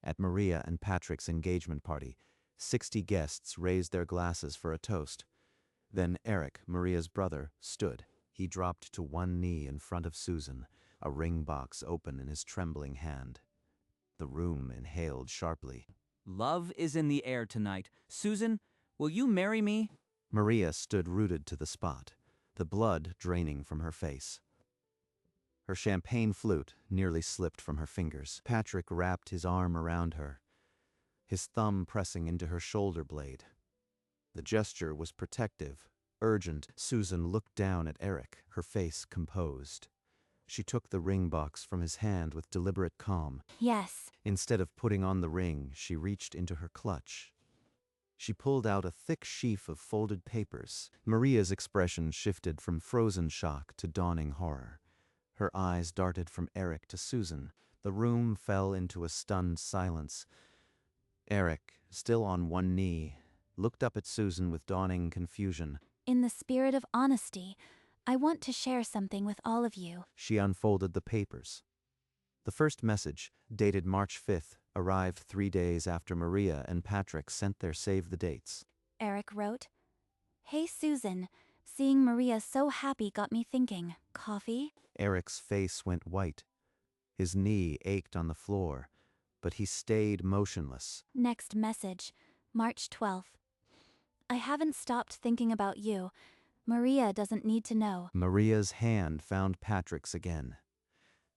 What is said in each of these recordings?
At Maria and Patrick's engagement party, 60 guests raised their glasses for a toast. Then Eric, Maria's brother, stood. He dropped to one knee in front of Susan, a ring box open in his trembling hand. The room inhaled sharply. Love is in the air tonight. Susan, will you marry me? Maria stood rooted to the spot, the blood draining from her face. Her champagne flute nearly slipped from her fingers. Patrick wrapped his arm around her, his thumb pressing into her shoulder blade. The gesture was protective, urgent. Susan looked down at Eric, her face composed. She took the ring box from his hand with deliberate calm. Yes. Instead of putting on the ring, she reached into her clutch. She pulled out a thick sheaf of folded papers. Maria's expression shifted from frozen shock to dawning horror. Her eyes darted from Eric to Susan. The room fell into a stunned silence. Eric, still on one knee, looked up at Susan with dawning confusion. In the spirit of honesty, I want to share something with all of you. She unfolded the papers. The first message, dated March 5th, arrived 3 days after Maria and Patrick sent their save-the-dates. Eric wrote, "Hey Susan, seeing Maria so happy got me thinking. Coffee?" Eric's face went white. His knee ached on the floor, but he stayed motionless. Next message, March 12th. I haven't stopped thinking about you. Maria doesn't need to know. Maria's hand found Patrick's again.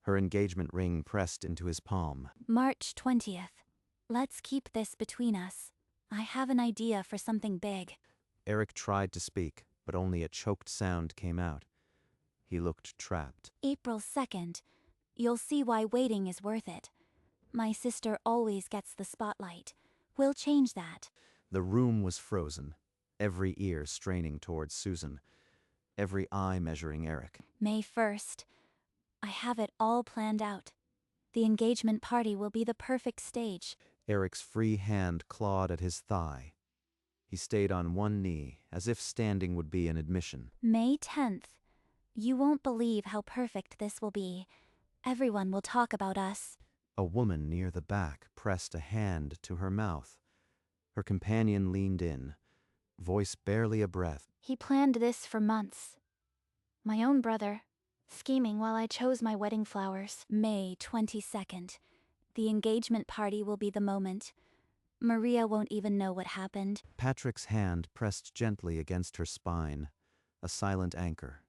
Her engagement ring pressed into his palm. March 20th. Let's keep this between us. I have an idea for something big. Eric tried to speak, but only a choked sound came out. He looked trapped. April 2nd. You'll see why waiting is worth it. My sister always gets the spotlight. We'll change that. The room was frozen, every ear straining towards Susan, every eye measuring Eric. May 1st. I have it all planned out. The engagement party will be the perfect stage. Eric's free hand clawed at his thigh. He stayed on one knee, as if standing would be an admission. May 10th. You won't believe how perfect this will be. Everyone will talk about us. A woman near the back pressed a hand to her mouth. Her companion leaned in, voice barely a breath. He planned this for months. My own brother, scheming while I chose my wedding flowers. May 22nd. The engagement party will be the moment. Maria won't even know what happened. Patrick's hand pressed gently against her spine, a silent anchor.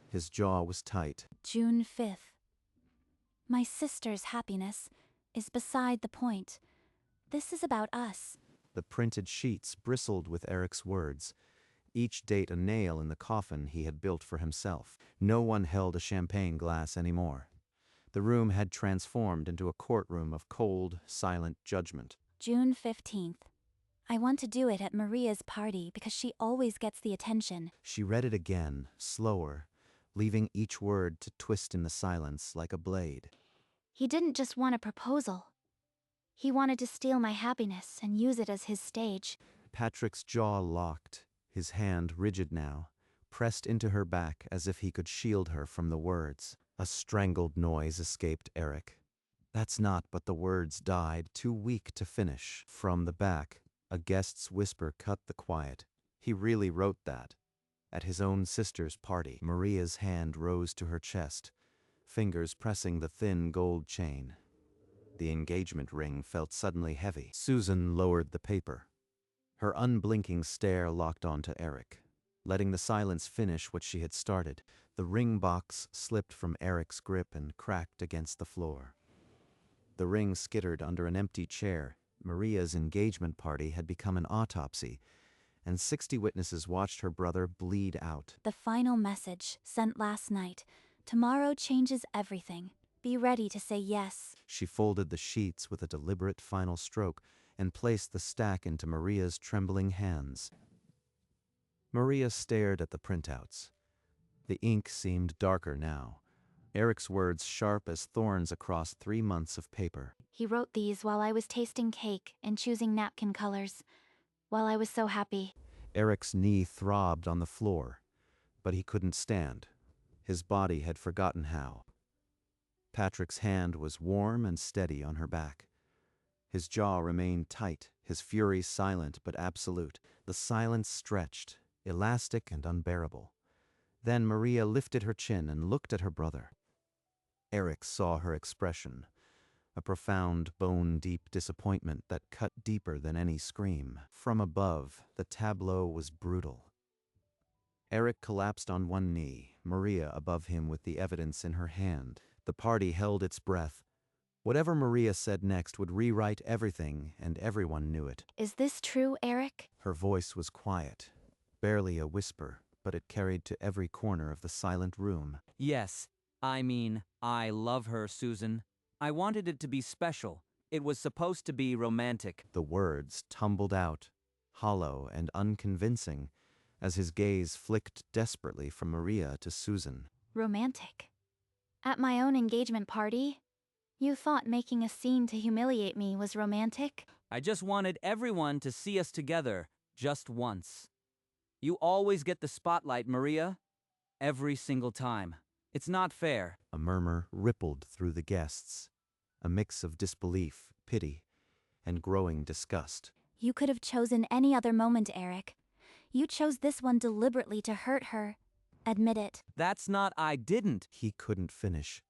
His jaw was tight. June 5th. My sister's happiness is beside the point. This is about us. The printed sheets bristled with Eric's words, each date a nail in the coffin he had built for himself. No one held a champagne glass anymore. The room had transformed into a courtroom of cold, silent judgment. June 15th. I want to do it at Maria's party because she always gets the attention. She read it again, slower, leaving each word to twist in the silence like a blade. He didn't just want a proposal. He wanted to steal my happiness and use it as his stage. Patrick's jaw locked, his hand rigid now, pressed into her back as if he could shield her from the words. A strangled noise escaped Eric. That's not, but the words died, too weak to finish. From the back, a guest's whisper cut the quiet. He really wrote that. At his own sister's party, Maria's hand rose to her chest, fingers pressing the thin gold chain. The engagement ring felt suddenly heavy. Susan lowered the paper. Her unblinking stare locked onto Eric, letting the silence finish what she had started. The ring box slipped from Eric's grip and cracked against the floor. The ring skittered under an empty chair. Maria's engagement party had become an autopsy, and 60 witnesses watched her brother bleed out. The final message, sent last night. Tomorrow changes everything. Be ready to say yes. She folded the sheets with a deliberate final stroke and placed the stack into Maria's trembling hands. Maria stared at the printouts. The ink seemed darker now, Eric's words sharp as thorns across 3 months of paper. He wrote these while I was tasting cake and choosing napkin colors. While I was so happy. Eric's knee throbbed on the floor, but he couldn't stand. His body had forgotten how. Patrick's hand was warm and steady on her back. His jaw remained tight, his fury silent but absolute. The silence stretched, elastic and unbearable. Then Maria lifted her chin and looked at her brother. Eric saw her expression, a profound, bone-deep disappointment that cut deeper than any scream. From above, the tableau was brutal. Eric collapsed on one knee, Maria above him with the evidence in her hand. The party held its breath. Whatever Maria said next would rewrite everything, and everyone knew it. Is this true, Eric? Her voice was quiet, barely a whisper, but it carried to every corner of the silent room. Yes, I love her, Susan. I wanted it to be special. It was supposed to be romantic. The words tumbled out, hollow and unconvincing, as his gaze flicked desperately from Maria to Susan. Romantic. At my own engagement party? You thought making a scene to humiliate me was romantic? I just wanted everyone to see us together, just once. You always get the spotlight, Maria. Every single time. It's not fair. A murmur rippled through the guests, a mix of disbelief, pity, and growing disgust. You could have chosen any other moment, Eric. You chose this one deliberately to hurt her. Admit it. That's not I didn't. He couldn't finish.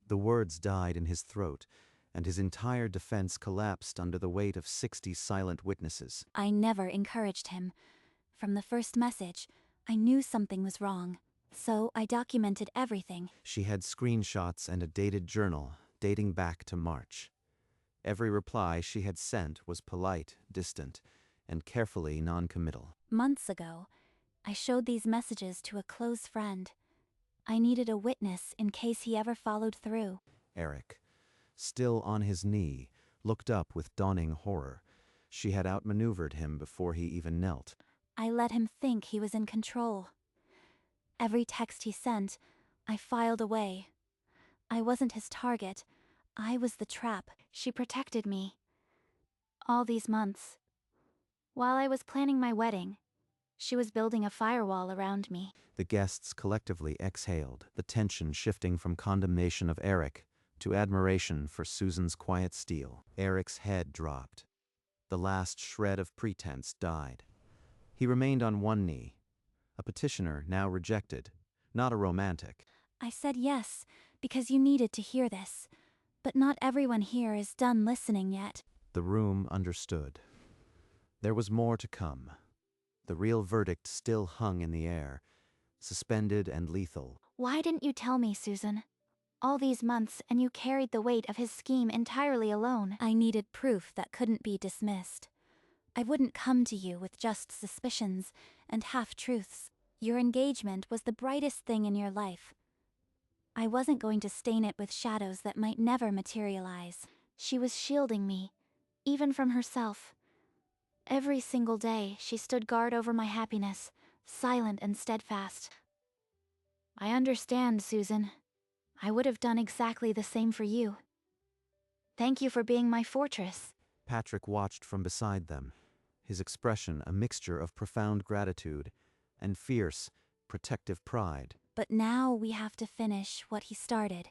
The words died in his throat, and his entire defense collapsed under the weight of 60 silent witnesses. I never encouraged him. From the first message, I knew something was wrong. So I documented everything. She had screenshots and a dated journal dating back to March. Every reply she had sent was polite, distant, and carefully non-committal. Months ago, I showed these messages to a close friend. I needed a witness in case he ever followed through. Eric, still on his knee, looked up with dawning horror. She had outmaneuvered him before he even knelt. I let him think he was in control. Every text he sent, I filed away. I wasn't his target. I was the trap. She protected me. All these months. While I was planning my wedding, she was building a firewall around me. The guests collectively exhaled, the tension shifting from condemnation of Eric to admiration for Susan's quiet steel. Eric's head dropped. The last shred of pretense died. He remained on one knee, a petitioner now rejected, not a romantic. I said yes, because you needed to hear this. But not everyone here is done listening yet. The room understood. There was more to come. The real verdict still hung in the air, suspended and lethal. Why didn't you tell me, Susan? All these months, and you carried the weight of his scheme entirely alone. I needed proof that couldn't be dismissed. I wouldn't come to you with just suspicions and half-truths. Your engagement was the brightest thing in your life. I wasn't going to stain it with shadows that might never materialize. She was shielding me, even from herself. Every single day, she stood guard over my happiness, silent and steadfast. I understand, Susan. I would have done exactly the same for you. Thank you for being my fortress. Patrick watched from beside them, his expression a mixture of profound gratitude and fierce, protective pride. But now we have to finish what he started.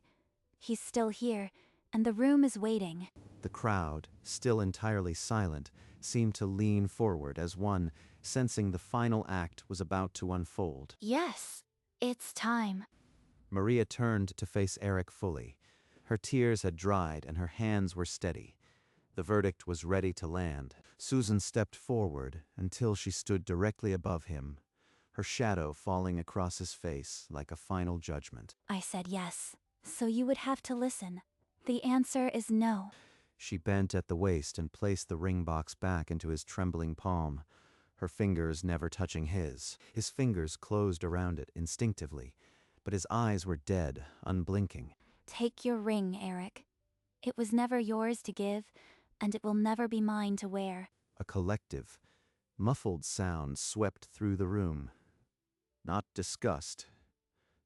He's still here, and the room is waiting. The crowd, still entirely silent, seemed to lean forward as one, sensing the final act was about to unfold. Yes, it's time. Maria turned to face Eric fully. Her tears had dried and her hands were steady. The verdict was ready to land. Susan stepped forward until she stood directly above him, her shadow falling across his face like a final judgment. I said yes, so you would have to listen. The answer is no. She bent at the waist and placed the ring box back into his trembling palm, her fingers never touching his. His fingers closed around it instinctively, but his eyes were dead, unblinking. Take your ring, Eric. It was never yours to give, and it will never be mine to wear. A collective, muffled sound swept through the room. Not disgust,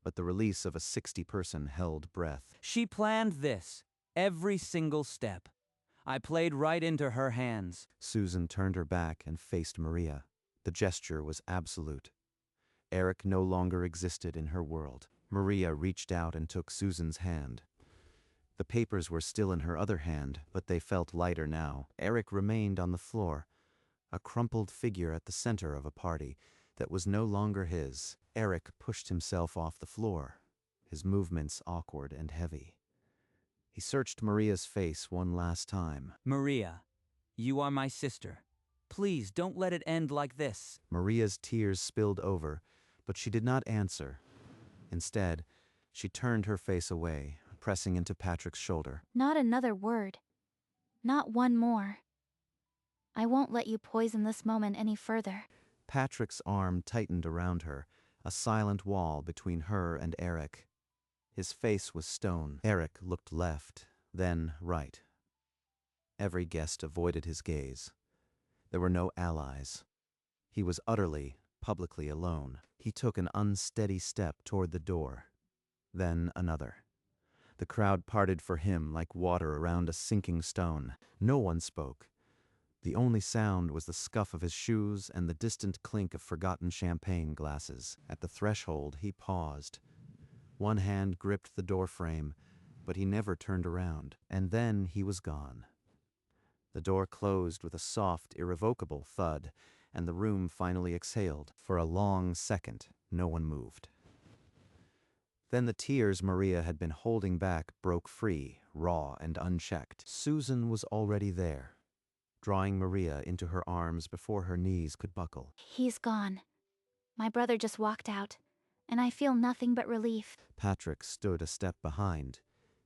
but the release of a 60-person held breath. She planned this, every single step. I played right into her hands. Susan turned her back and faced Maria. The gesture was absolute. Eric no longer existed in her world. Maria reached out and took Susan's hand. The papers were still in her other hand, but they felt lighter now. Eric remained on the floor, a crumpled figure at the center of a party that was no longer his. Eric pushed himself off the floor, his movements awkward and heavy. He searched Maria's face one last time. Maria, you are my sister. Please don't let it end like this. Maria's tears spilled over, but she did not answer. Instead, she turned her face away, pressing into Patrick's shoulder. Not another word. Not one more. I won't let you poison this moment any further. Patrick's arm tightened around her, a silent wall between her and Eric. His face was stone. Eric looked left, then right. Every guest avoided his gaze. There were no allies. He was utterly, publicly alone. He took an unsteady step toward the door, then another. The crowd parted for him like water around a sinking stone. No one spoke. The only sound was the scuff of his shoes and the distant clink of forgotten champagne glasses. At the threshold, he paused. One hand gripped the doorframe, but he never turned around. And then he was gone. The door closed with a soft, irrevocable thud, and the room finally exhaled. For a long second, no one moved. Then the tears Maria had been holding back broke free, raw and unchecked. Susan was already there, drawing Maria into her arms before her knees could buckle. He's gone. My brother just walked out, and I feel nothing but relief. Patrick stood a step behind,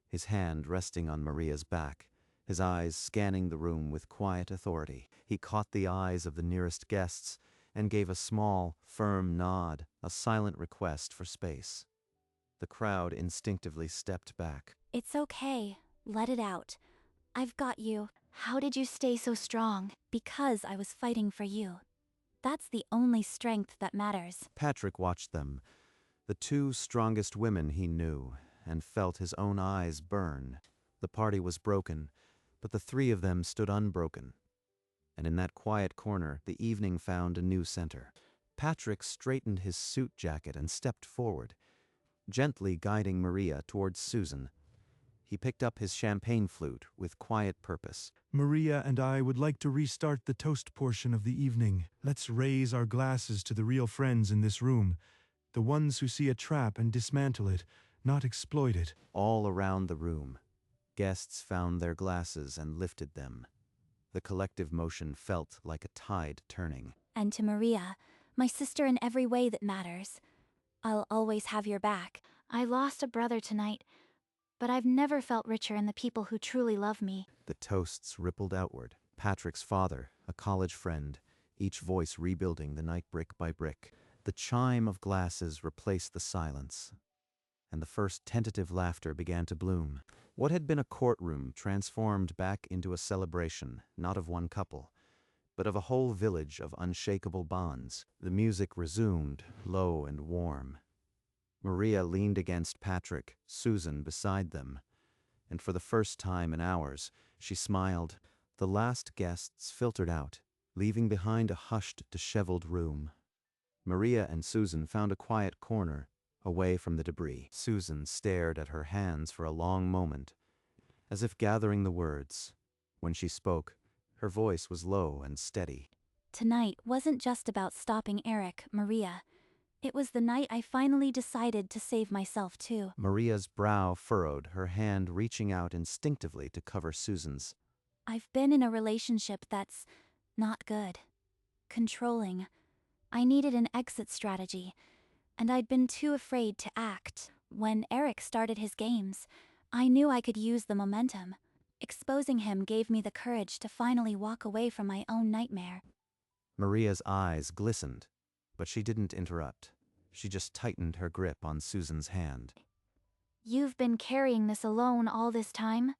his hand resting on Maria's back, his eyes scanning the room with quiet authority. He caught the eyes of the nearest guests and gave a small, firm nod, a silent request for space. The crowd instinctively stepped back. It's okay. Let it out. I've got you. How did you stay so strong? Because I was fighting for you. That's the only strength that matters. Patrick watched them, the two strongest women he knew, and felt his own eyes burn. The party was broken, but the three of them stood unbroken. And in that quiet corner, the evening found a new center. Patrick straightened his suit jacket and stepped forward, gently guiding Maria towards Susan. He picked up his champagne flute with quiet purpose. Maria and I would like to restart the toast portion of the evening. Let's raise our glasses to the real friends in this room, the ones who see a trap and dismantle it, not exploit it. All around the room, guests found their glasses and lifted them. The collective motion felt like a tide turning. And to Maria, my sister in every way that matters, I'll always have your back. I lost a brother tonight, but I've never felt richer in the people who truly love me. The toasts rippled outward. Patrick's father, a college friend, each voice rebuilding the night brick by brick. The chime of glasses replaced the silence, and the first tentative laughter began to bloom. What had been a courtroom transformed back into a celebration, not of one couple, but of a whole village of unshakable bonds. The music resumed, low and warm. Maria leaned against Patrick, Susan beside them, and for the first time in hours, she smiled. The last guests filtered out, leaving behind a hushed, disheveled room. Maria and Susan found a quiet corner, away from the debris. Susan stared at her hands for a long moment, as if gathering the words. When she spoke, her voice was low and steady. Tonight wasn't just about stopping Eric, Maria. It was the night I finally decided to save myself too. Maria's brow furrowed, her hand reaching out instinctively to cover Susan's. I've been in a relationship that's not good. Controlling. I needed an exit strategy, and I'd been too afraid to act. When Eric started his games, I knew I could use the momentum. Exposing him gave me the courage to finally walk away from my own nightmare. Maria's eyes glistened, but she didn't interrupt. She just tightened her grip on Susan's hand. You've been carrying this alone all this time?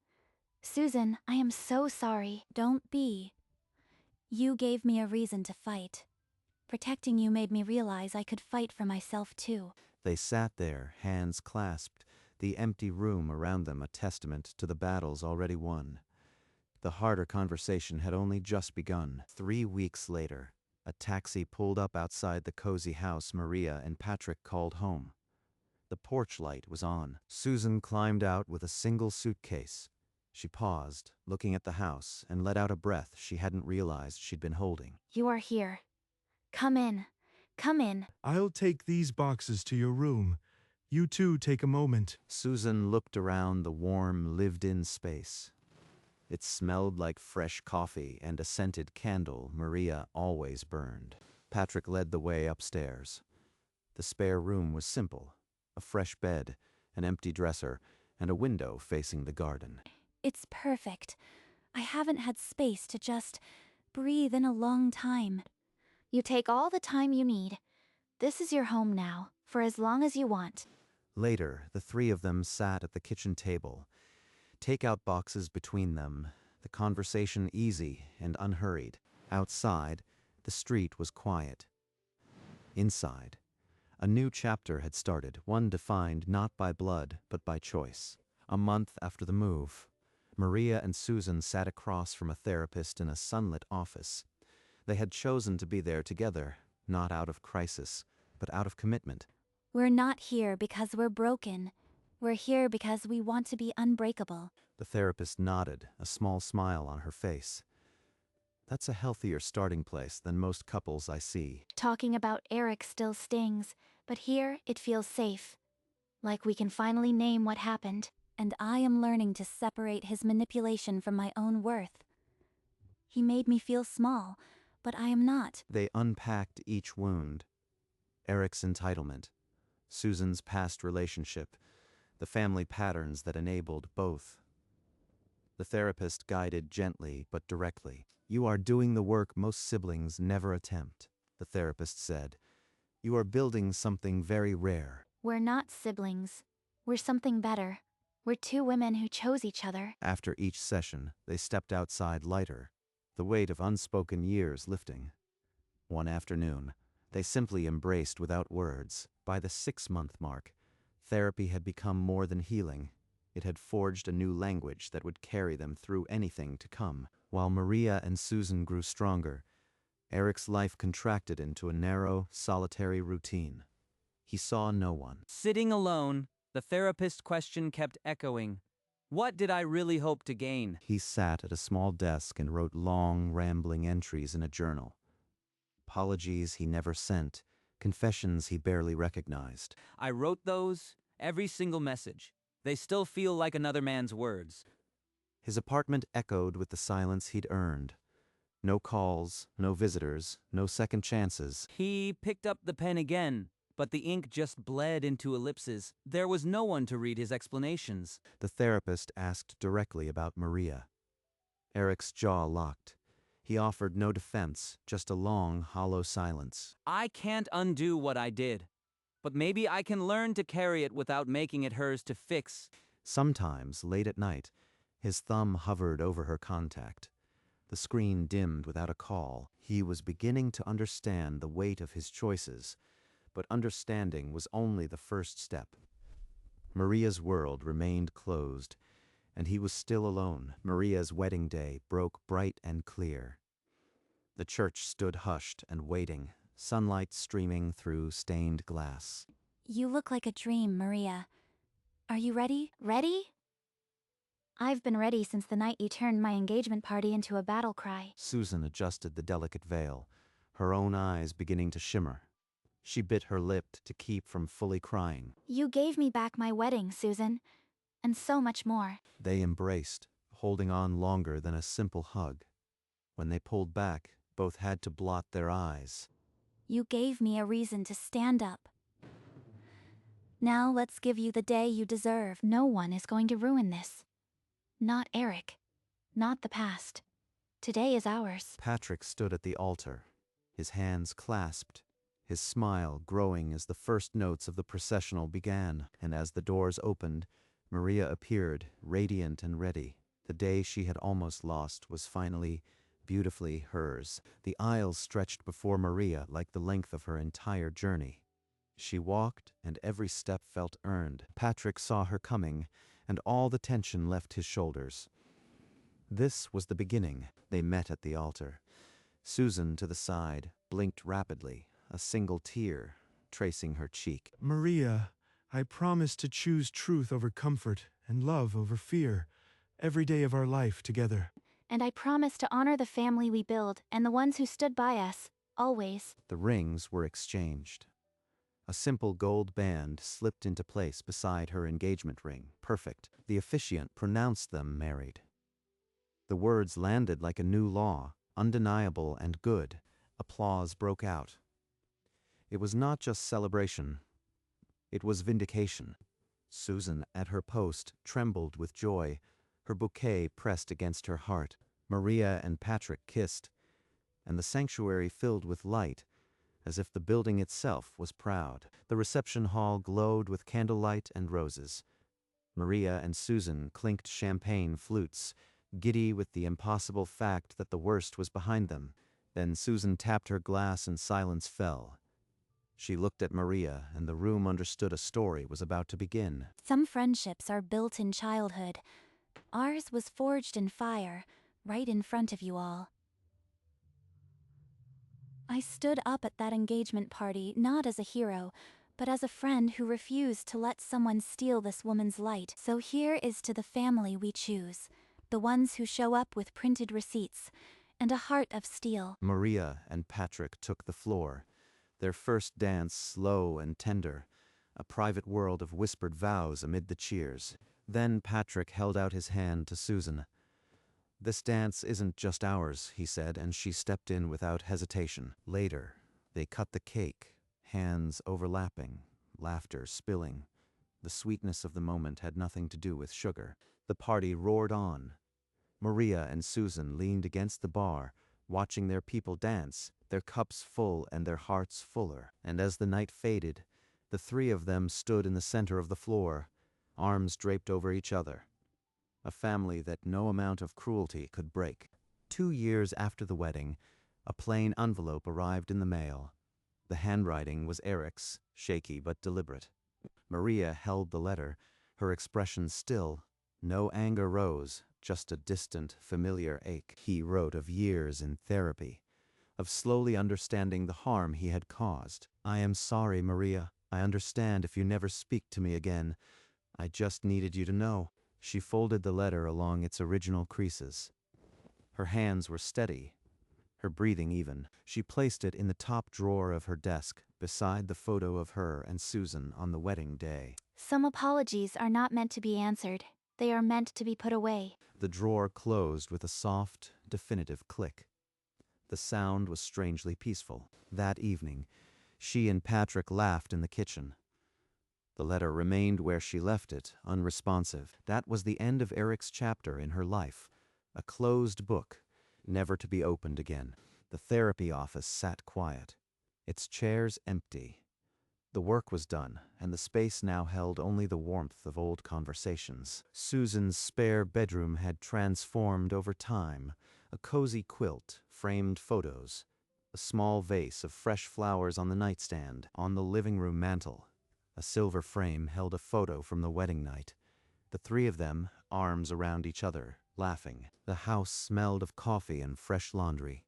Susan, I am so sorry. Don't be. You gave me a reason to fight. Protecting you made me realize I could fight for myself too. They sat there, hands clasped, the empty room around them a testament to the battles already won. The harder conversation had only just begun. 3 weeks later, a taxi pulled up outside the cozy house Maria and Patrick called home. The porch light was on. Susan climbed out with a single suitcase. She paused, looking at the house, and let out a breath she hadn't realized she'd been holding. You are here. Come in. Come in. I'll take these boxes to your room. You two take a moment. Susan looked around the warm, lived-in space. It smelled like fresh coffee and a scented candle Maria always burned. Patrick led the way upstairs. The spare room was simple: a fresh bed, an empty dresser, and a window facing the garden. It's perfect. I haven't had space to just breathe in a long time. You take all the time you need. This is your home now, for as long as you want. Later, the three of them sat at the kitchen table, takeout boxes between them, the conversation easy and unhurried. Outside, the street was quiet. Inside, a new chapter had started, one defined not by blood, but by choice. A month after the move, Maria and Susan sat across from a therapist in a sunlit office. They had chosen to be there together, not out of crisis, but out of commitment. We're not here because we're broken. We're here because we want to be unbreakable. The therapist nodded, a small smile on her face. That's a healthier starting place than most couples I see. Talking about Eric still stings, but here it feels safe. Like we can finally name what happened, and I am learning to separate his manipulation from my own worth. He made me feel small, but I am not. They unpacked each wound. Eric's entitlement, Susan's past relationship, the family patterns that enabled both. The therapist guided gently but directly. You are doing the work most siblings never attempt, the therapist said. You are building something very rare. We're not siblings. We're something better. We're two women who chose each other. After each session, they stepped outside lighter, the weight of unspoken years lifting. One afternoon, they simply embraced without words. By the 6-month mark, therapy had become more than healing. It had forged a new language that would carry them through anything to come. While Maria and Susan grew stronger, Eric's life contracted into a narrow, solitary routine. He saw no one. Sitting alone, the therapist's question kept echoing. What did I really hope to gain? He sat at a small desk and wrote long, rambling entries in a journal. Apologies he never sent, confessions he barely recognized. I wrote those, every single message. They still feel like another man's words. His apartment echoed with the silence he'd earned. No calls, no visitors, no second chances. He picked up the pen again, but the ink just bled into ellipses. There was no one to read his explanations. The therapist asked directly about Maria. Eric's jaw locked. He offered no defense, just a long, hollow silence. I can't undo what I did, but maybe I can learn to carry it without making it hers to fix. Sometimes, late at night, his thumb hovered over her contact. The screen dimmed without a call. He was beginning to understand the weight of his choices, but understanding was only the first step. Maria's world remained closed, and he was still alone. Maria's wedding day broke bright and clear. The church stood hushed and waiting, sunlight streaming through stained glass. You look like a dream, Maria. Are you ready? Ready? I've been ready since the night you turned my engagement party into a battle cry. Susan adjusted the delicate veil, her own eyes beginning to shimmer. She bit her lip to keep from fully crying. You gave me back my wedding, Susan, and so much more. They embraced, holding on longer than a simple hug. When they pulled back, both had to blot their eyes. You gave me a reason to stand up. Now let's give you the day you deserve. No one is going to ruin this. Not Eric. Not the past. Today is ours. Patrick stood at the altar, his hands clasped, his smile growing as the first notes of the processional began. And as the doors opened, Maria appeared, radiant and ready. The day she had almost lost was finally, beautifully hers. The aisles stretched before Maria like the length of her entire journey. She walked, and every step felt earned. Patrick saw her coming, and all the tension left his shoulders. This was the beginning. They met at the altar. Susan, to the side, blinked rapidly, a single tear tracing her cheek. Maria, I promise to choose truth over comfort and love over fear every day of our life together. And I promise to honor the family we build and the ones who stood by us, always. The rings were exchanged. A simple gold band slipped into place beside her engagement ring, perfect. The officiant pronounced them married. The words landed like a new law, undeniable and good. Applause broke out. It was not just celebration. It was vindication. Susan, at her post, trembled with joy, her bouquet pressed against her heart. Maria and Patrick kissed, and the sanctuary filled with light, as if the building itself was proud. The reception hall glowed with candlelight and roses. Maria and Susan clinked champagne flutes, giddy with the impossible fact that the worst was behind them. Then Susan tapped her glass and silence fell. She looked at Maria, and the room understood a story was about to begin. Some friendships are built in childhood. Ours was forged in fire, right in front of you all. I stood up at that engagement party not as a hero, but as a friend who refused to let someone steal this woman's light. So here is to the family we choose, the ones who show up with printed receipts and a heart of steel. Maria and Patrick took the floor, their first dance slow and tender, a private world of whispered vows amid the cheers. Then Patrick held out his hand to Susan. "This dance isn't just ours," he said, and she stepped in without hesitation. Later, they cut the cake, hands overlapping, laughter spilling. The sweetness of the moment had nothing to do with sugar. The party roared on. Maria and Susan leaned against the bar, watching their people dance, their cups full and their hearts fuller. And as the night faded, the three of them stood in the center of the floor, arms draped over each other. A family that no amount of cruelty could break. 2 years after the wedding, a plain envelope arrived in the mail. The handwriting was Eric's, shaky but deliberate. Maria held the letter, her expression still. No anger rose, just a distant, familiar ache. He wrote of years in therapy, of slowly understanding the harm he had caused. "I am sorry, Maria. I understand if you never speak to me again. I just needed you to know." She folded the letter along its original creases. Her hands were steady, her breathing even. She placed it in the top drawer of her desk, beside the photo of her and Susan on the wedding day. Some apologies are not meant to be answered. They are meant to be put away. The drawer closed with a soft, definitive click. The sound was strangely peaceful. That evening, she and Patrick laughed in the kitchen. The letter remained where she left it, unresponsive. That was the end of Eric's chapter in her life. A closed book, never to be opened again. The therapy office sat quiet, its chairs empty. The work was done, and the space now held only the warmth of old conversations. Susan's spare bedroom had transformed over time. A cozy quilt, framed photos, a small vase of fresh flowers on the nightstand. On the living room mantel, a silver frame held a photo from the wedding night. The three of them, arms around each other, laughing. The house smelled of coffee and fresh laundry.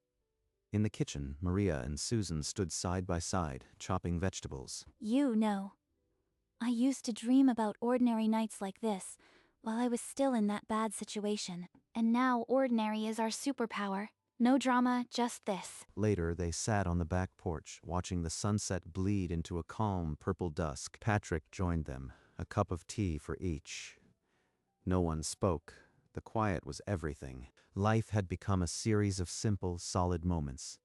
In the kitchen, Maria and Susan stood side by side, chopping vegetables. You know. I used to dream about ordinary nights like this, while I was still in that bad situation. And now ordinary is our superpower. No drama, just this. Later, they sat on the back porch, watching the sunset bleed into a calm purple dusk. Patrick joined them, a cup of tea for each. No one spoke. The quiet was everything. Life had become a series of simple, solid moments.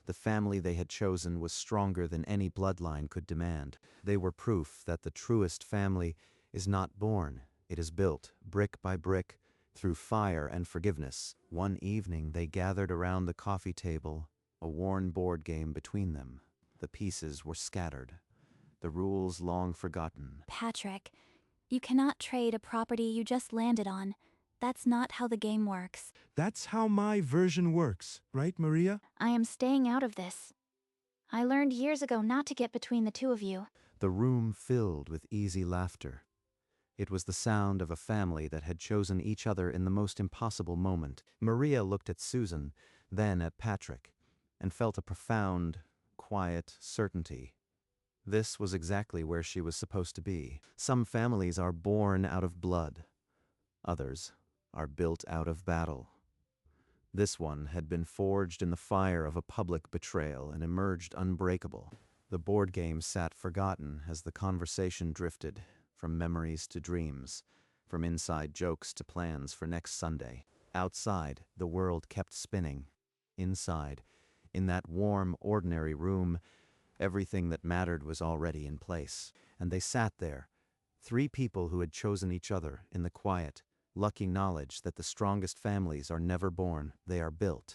The family they had chosen was stronger than any bloodline could demand. They were proof that the truest family is not born. It is built, brick by brick, through fire and forgiveness. One evening they gathered around the coffee table, a worn board game between them. The pieces were scattered, the rules long forgotten. Patrick, you cannot trade a property you just landed on. That's not how the game works. That's how my version works, right, Maria? I am staying out of this. I learned years ago not to get between the two of you. The room filled with easy laughter. It was the sound of a family that had chosen each other in the most impossible moment. Maria looked at Susan, then at Patrick, and felt a profound, quiet certainty. This was exactly where she was supposed to be. Some families are born out of blood. Others are built out of battle. This one had been forged in the fire of a public betrayal and emerged unbreakable. The board game sat forgotten as the conversation drifted, from memories to dreams, from inside jokes to plans for next Sunday. Outside, the world kept spinning. Inside, in that warm, ordinary room, everything that mattered was already in place. And they sat there, three people who had chosen each other in the quiet, lucky knowledge that the strongest families are never born, they are built.